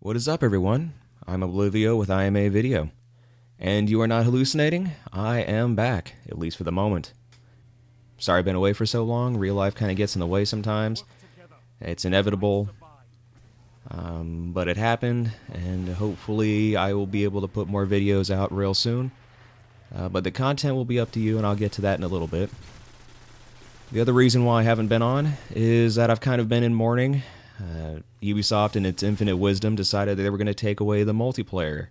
What is up, everyone? I'm Oblivio with IMA Video. And you are not hallucinating? I am back, at least for the moment. Sorry I've been away for so long. Real life kind of gets in the way sometimes. It's inevitable. But it happened, and hopefully I will be able to put more videos out real soon. But the content will be up to you, and I'll get to that in a little bit. The other reason why I haven't been on is that I've kind of been in mourning. Ubisoft, in its infinite wisdom, decided that they were going to take away the multiplayer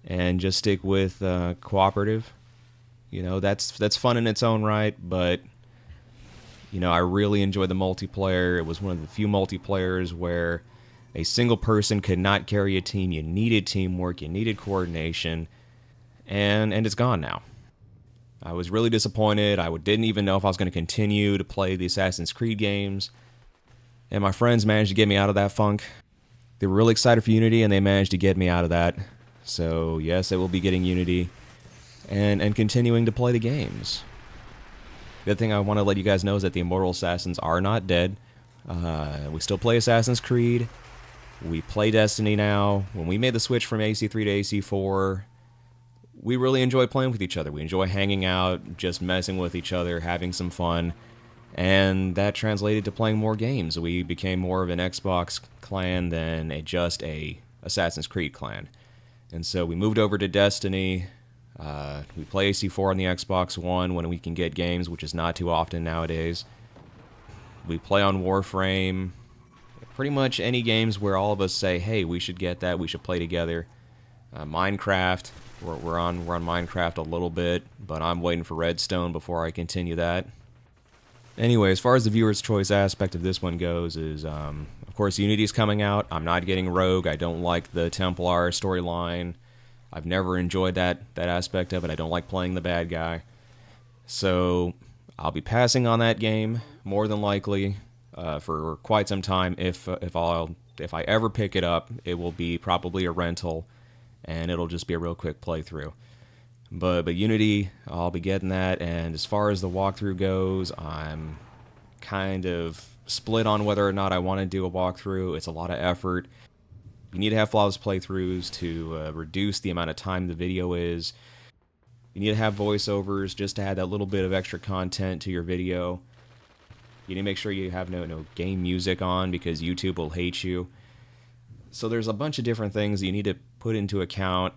and just stick with cooperative. You know, that's fun in its own right, but you know, I really enjoyed the multiplayer. It was one of the few multiplayers where a single person could not carry a team. You needed teamwork, you needed coordination, and it's gone now. I was really disappointed. I didn't even know if I was going to continue to play the Assassin's Creed games. And my friends managed to get me out of that funk. They were really excited for Unity, and they managed to get me out of that. So yes, I will be getting Unity and continuing to play the games. The other thing I want to let you guys know is that the Immortal Assassins are not dead. We still play Assassin's Creed. We play Destiny now. When we made the switch from AC3 to AC4, we really enjoy playing with each other. We enjoy hanging out, just messing with each other, having some fun. And that translated to playing more games. We became more of an Xbox clan than just a Assassin's Creed clan. And so we moved over to Destiny. We play AC4 on the Xbox One when we can get games, which is not too often nowadays. We play on Warframe. Pretty much any games where all of us say, hey, we should get that, we should play together. Minecraft, we're on Minecraft a little bit, but I'm waiting for Redstone before I continue that. Anyway, as far as the viewer's choice aspect of this one goes is, of course, Unity's coming out. I'm not getting Rogue. I don't like the Templar storyline. I've never enjoyed that aspect of it. I don't like playing the bad guy. So I'll be passing on that game, more than likely, for quite some time. If I ever pick it up, it will be probably a rental, and it'll just be a real quick playthrough. But Unity, I'll be getting that, and as far as the walkthrough goes, I'm kind of split on whether or not I want to do a walkthrough. It's a lot of effort. You need to have flawless playthroughs to reduce the amount of time the video is. You need to have voiceovers just to add that little bit of extra content to your video. You need to make sure you have no game music on because YouTube will hate you. So there's a bunch of different things you need to put into account.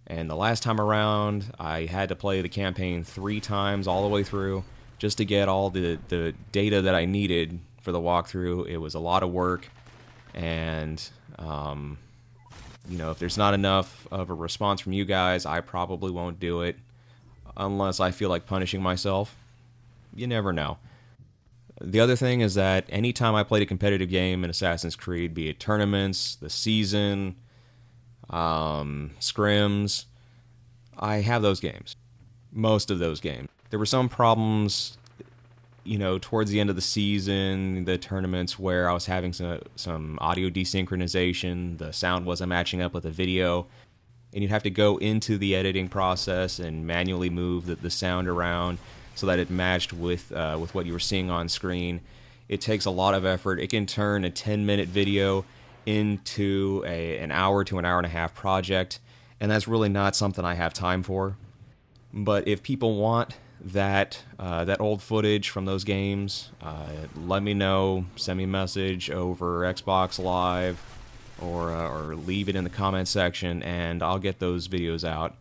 And the last time around, I had to play the campaign 3 times all the way through just to get all the data that I needed for the walkthrough. It was a lot of work, and you know, if there's not enough of a response from you guys, I probably won't do it unless I feel like punishing myself. You never know. The other thing is that anytime I played a competitive game in Assassin's Creed, be it tournaments, the season, scrims, I have those games. Most of those games. There were some problems, you know, towards the end of the season, the tournaments, where I was having some audio desynchronization, the sound wasn't matching up with the video, and you'd have to go into the editing process and manually move the sound around so that it matched with what you were seeing on screen. It takes a lot of effort. It can turn a 10-minute video into an hour to an hour and a half project, and that's really not something I have time for. But if people want that old footage from those games, let me know. Send me a message over Xbox Live, or leave it in the comment section, and I'll get those videos out.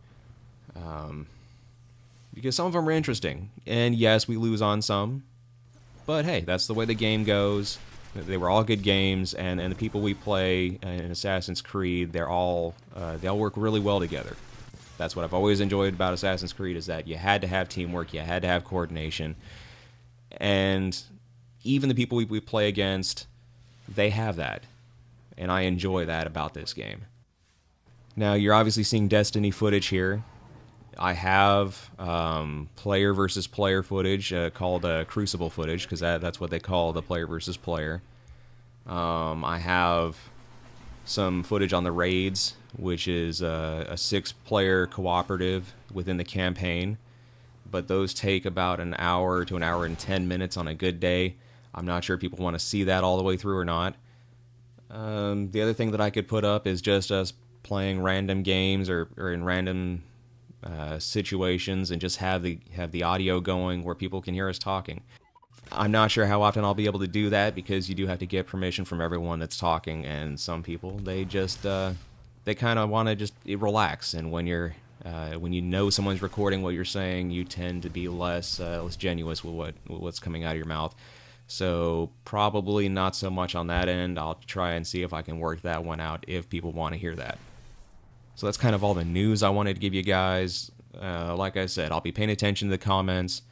Because some of them are interesting, and yes, we lose on some, but hey, that's the way the game goes. They were all good games, and the people we play in Assassin's Creed, they all work really well together. That's what I've always enjoyed about Assassin's Creed, is that you had to have teamwork, you had to have coordination, and even the people we play against, they have that, and I enjoy that about this game. Now, you're obviously seeing Destiny footage here. I have player versus player footage called Crucible footage, because that's what they call the player versus player. I have some footage on the raids, which is a 6-player cooperative within the campaign, but those take about an hour to an hour and 10 minutes on a good day. I'm not sure if people want to see that all the way through or not. The other thing that I could put up is just us playing random games or in random situations and just have the audio going where people can hear us talking. I'm not sure how often I'll be able to do that because you do have to get permission from everyone that's talking, and some people they just they kind of want to just relax. And when you know someone's recording what you're saying, you tend to be less genuine with what's coming out of your mouth. So probably not so much on that end. I'll try and see if I can work that one out if people want to hear that. So that's kind of all the news I wanted to give you guys. Like I said, I'll be paying attention to the comments.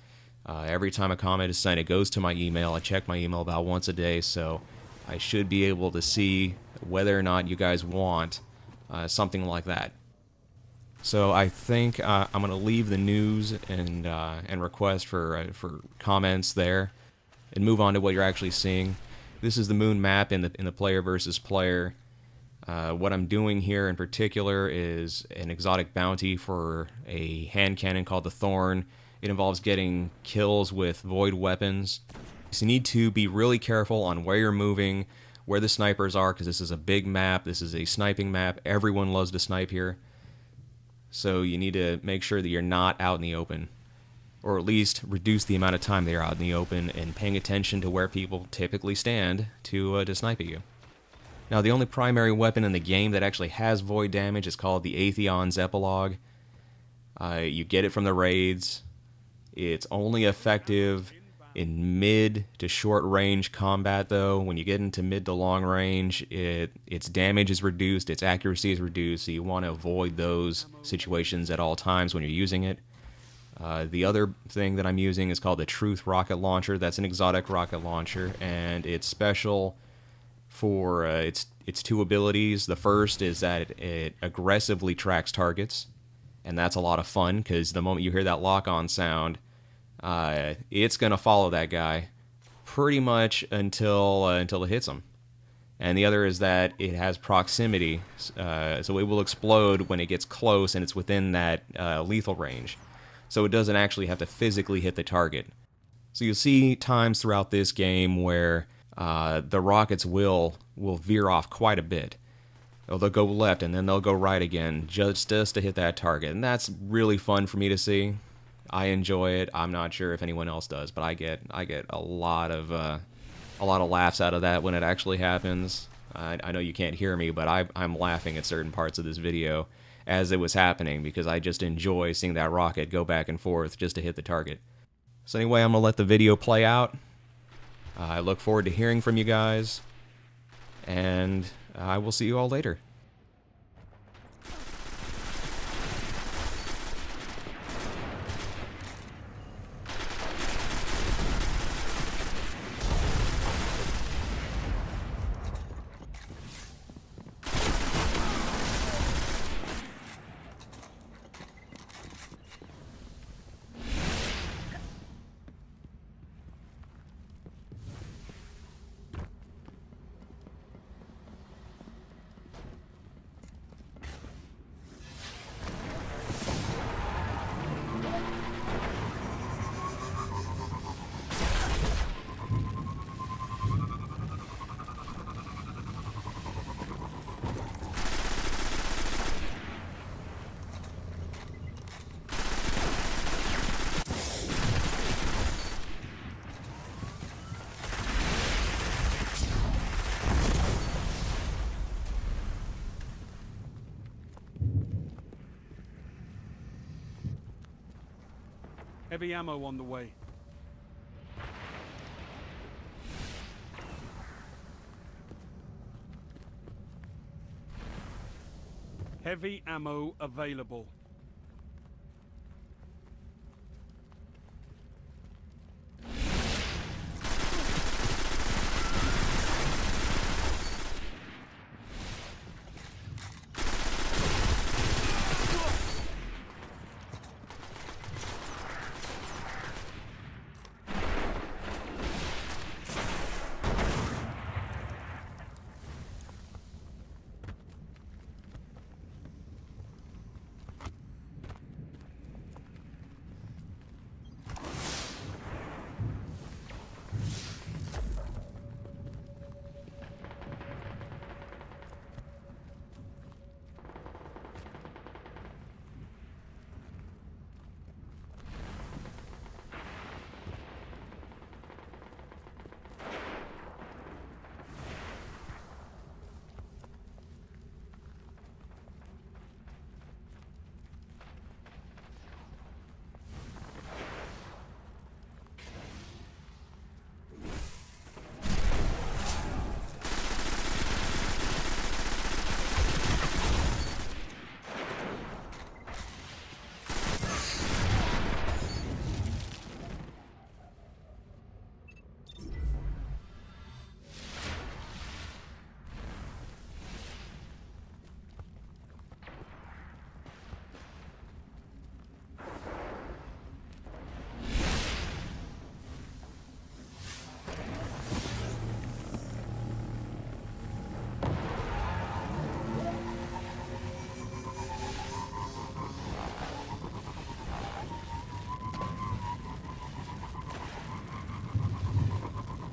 Every time a comment is sent, it goes to my email. I check my email about once a day, so I should be able to see whether or not you guys want something like that. So I think I'm going to leave the news and request for comments there, and move on to what you're actually seeing. This is the moon map in the player versus player. What I'm doing here in particular is an exotic bounty for a hand cannon called the Thorn. It involves getting kills with void weapons. So you need to be really careful on where you're moving, where the snipers are, because this is a big map. This is a sniping map. Everyone loves to snipe here. So you need to make sure that you're not out in the open, or at least reduce the amount of time they're out in the open and paying attention to where people typically stand to snipe at you. Now, the only primary weapon in the game that actually has void damage is called the Atheon's Epilogue. You get it from the raids. It's only effective in mid to short range combat, though. When you get into mid to long range, its damage is reduced, its accuracy is reduced, so you want to avoid those situations at all times when you're using it. The other thing that I'm using is called the Truth Rocket Launcher. That's an exotic rocket launcher, and it's special for its two abilities. The first is that it aggressively tracks targets, and that's a lot of fun because the moment you hear that lock-on sound, it's going to follow that guy pretty much until it hits him. And the other is that it has proximity, so it will explode when it gets close and it's within that lethal range. So it doesn't actually have to physically hit the target. So you'll see times throughout this game where the rockets will veer off quite a bit. They'll go left and then they'll go right again just to hit that target. And that's really fun for me to see. I enjoy it. I'm not sure if anyone else does, but I get a lot of laughs out of that when it actually happens. I know you can't hear me, but I'm laughing at certain parts of this video as it was happening because I just enjoy seeing that rocket go back and forth just to hit the target. So anyway, I'm going to let the video play out. I look forward to hearing from you guys, and I will see you all later. Heavy ammo on the way. Heavy ammo available.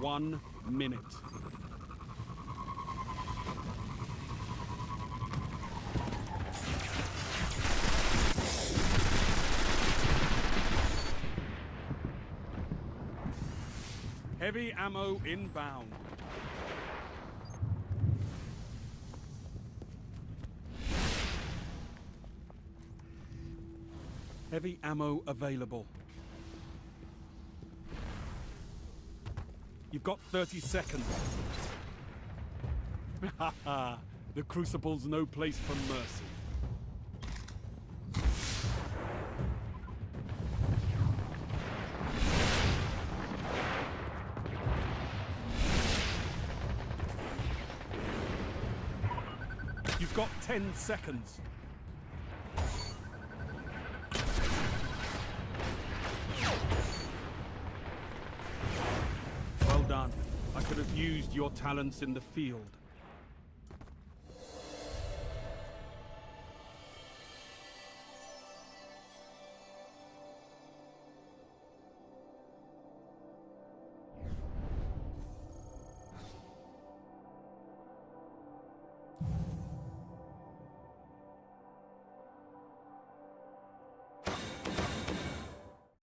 1 minute. Heavy ammo inbound. Heavy ammo available. You've got 30 seconds. Haha, the Crucible's no place for mercy. You've got 10 seconds. Well done. I could have used your talents in the field.